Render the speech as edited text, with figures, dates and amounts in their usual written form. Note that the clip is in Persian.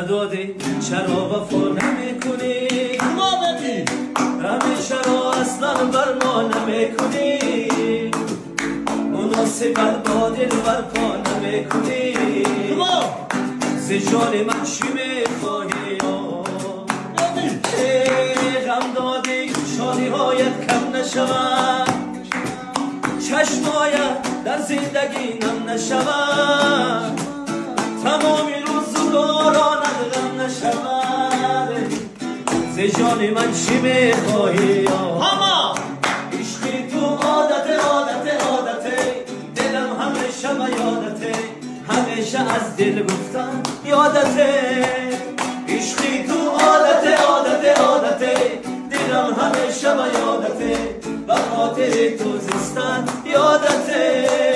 ندادی چرا وفا نمیکنی همیشه را اصلا بر ما نمیکنی مناسب با دل بر پا نمیکنی ز جان من چی میخواهی غم دادی شادی هایت کم نشود چشمایت در زندگی نم نشود تمامی روزگارانت غم نشود ز جان من چی میخواهی عشقی تو عادته دلم همیشه و یادته همیشه از دل گفتن یادته عشقی تو عادته دلم همیشه و یادته و خاطر تو زستن یادته